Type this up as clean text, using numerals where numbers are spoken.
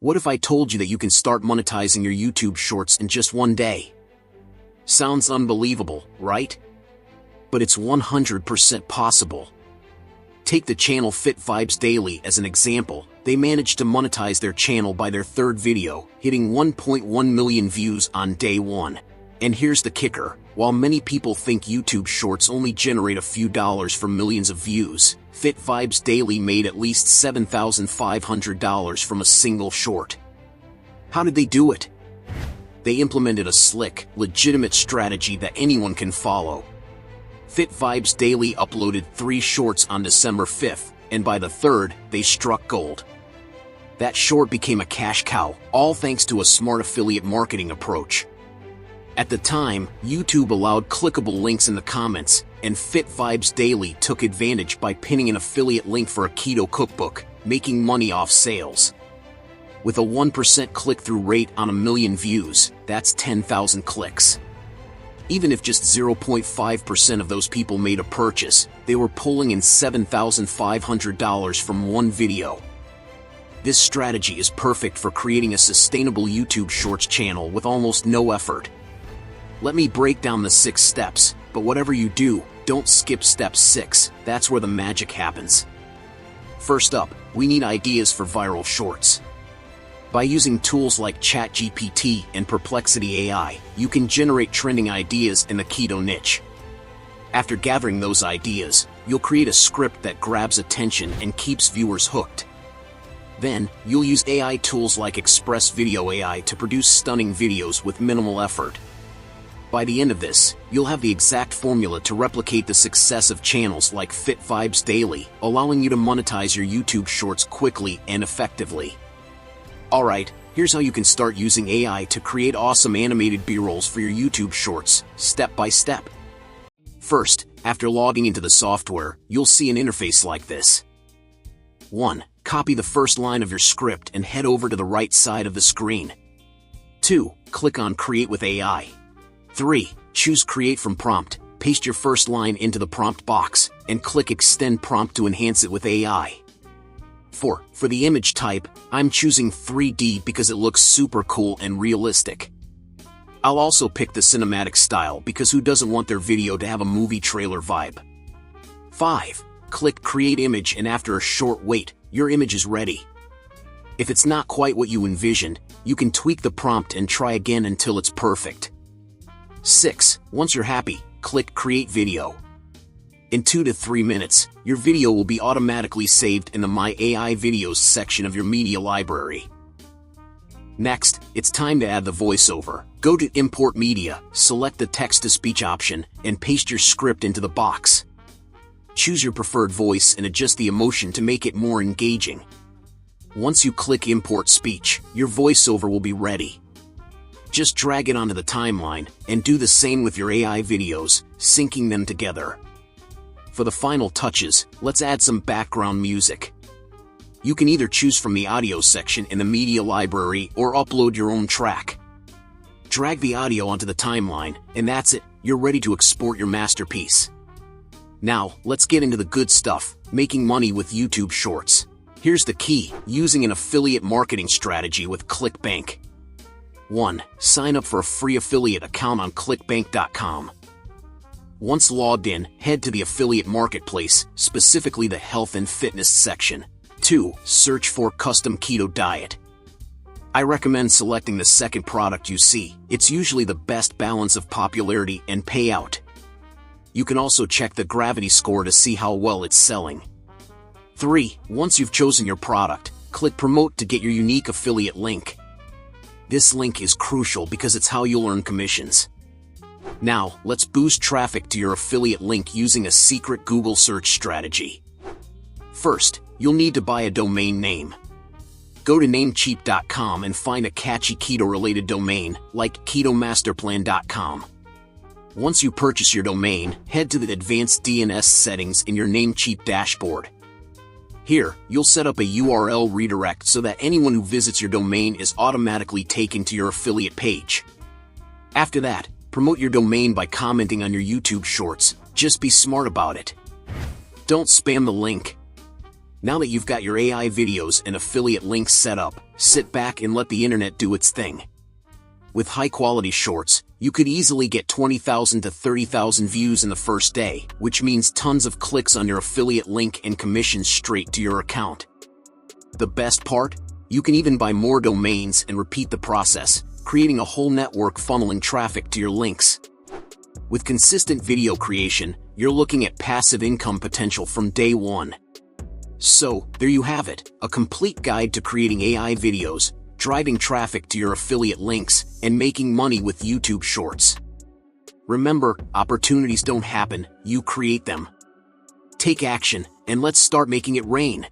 What if I told you that you can start monetizing your YouTube Shorts in just one day? Sounds unbelievable, right? But it's 100% possible. Take the channel Fit Vibes Daily as an example. They managed to monetize their channel by their third video, hitting 1.1 million views on day one. And here's the kicker. While many people think YouTube Shorts only generate a few dollars from millions of views, Fit Vibes Daily made at least $7,500 from a single short. How did they do it? They implemented a slick, legitimate strategy that anyone can follow. Fit Vibes Daily uploaded 3 shorts on December 5th, and by the 3rd, they struck gold. That short became a cash cow, all thanks to a smart affiliate marketing approach. At the time, YouTube allowed clickable links in the comments, and Fit Vibes Daily took advantage by pinning an affiliate link for a keto cookbook, making money off sales. With a 1% click-through rate on a million views, that's 10,000 clicks. Even if just 0.5% of those people made a purchase, they were pulling in $7,500 from one video. This strategy is perfect for creating a sustainable YouTube Shorts channel with almost no effort. Let me break down the 6 steps, but whatever you do, don't skip step 6, that's where the magic happens. First up, we need ideas for viral shorts. By using tools like ChatGPT and Perplexity AI, you can generate trending ideas in the keto niche. After gathering those ideas, you'll create a script that grabs attention and keeps viewers hooked. Then, you'll use AI tools like Express Video AI to produce stunning videos with minimal effort. By the end of this, you'll have the exact formula to replicate the success of channels like Fit Vibes Daily, allowing you to monetize your YouTube Shorts quickly and effectively. Alright, here's how you can start using AI to create awesome animated B-rolls for your YouTube Shorts, step by step. First, after logging into the software, you'll see an interface like this. 1. Copy the first line of your script and head over to the right side of the screen. 2. Click on Create with AI. 3. Choose Create from Prompt, paste your first line into the prompt box, and click Extend Prompt to enhance it with AI. 4. For the image type, I'm choosing 3D because it looks super cool and realistic. I'll also pick the cinematic style because who doesn't want their video to have a movie trailer vibe? 5. Click Create Image and after a short wait, your image is ready. If it's not quite what you envisioned, you can tweak the prompt and try again until it's perfect. 6. Once you're happy, click Create Video. In 2 to 3 minutes, your video will be automatically saved in the My AI Videos section of your media library. Next, it's time to add the voiceover. Go to Import Media, select the text-to-speech option, and paste your script into the box. Choose your preferred voice and adjust the emotion to make it more engaging. Once you click Import Speech, your voiceover will be ready. Just drag it onto the timeline, and do the same with your AI videos, syncing them together. For the final touches, let's add some background music. You can either choose from the audio section in the media library or upload your own track. Drag the audio onto the timeline, and that's it, you're ready to export your masterpiece. Now, let's get into the good stuff, making money with YouTube Shorts. Here's the key, using an affiliate marketing strategy with ClickBank. 1. Sign up for a free affiliate account on clickbank.com. Once logged in, head to the affiliate marketplace, specifically the health and fitness section. 2. Search for custom keto diet. I recommend selecting the second product you see. It's usually the best balance of popularity and payout. You can also check the gravity score to see how well it's selling. 3. Once you've chosen your product, click Promote to get your unique affiliate link. This link is crucial because it's how you'll earn commissions. Now, let's boost traffic to your affiliate link using a secret Google search strategy. First, you'll need to buy a domain name. Go to Namecheap.com and find a catchy keto-related domain, like KetoMasterPlan.com. Once you purchase your domain, head to the Advanced DNS settings in your Namecheap dashboard. Here, you'll set up a URL redirect so that anyone who visits your domain is automatically taken to your affiliate page. After that, promote your domain by commenting on your YouTube Shorts. Just be smart about it. Don't spam the link. Now that you've got your AI videos and affiliate links set up, Sit back and let the internet do its thing. With high-quality shorts, you could easily get 20,000 to 30,000 views in the first day, which means tons of clicks on your affiliate link and commissions straight to your account. The best part? You can even buy more domains and repeat the process, creating a whole network funneling traffic to your links. With consistent video creation, you're looking at passive income potential from day one. So, there you have it, a complete guide to creating AI videos, driving traffic to your affiliate links, and making money with YouTube Shorts. Remember, opportunities don't happen, you create them. Take action, and let's start making it rain.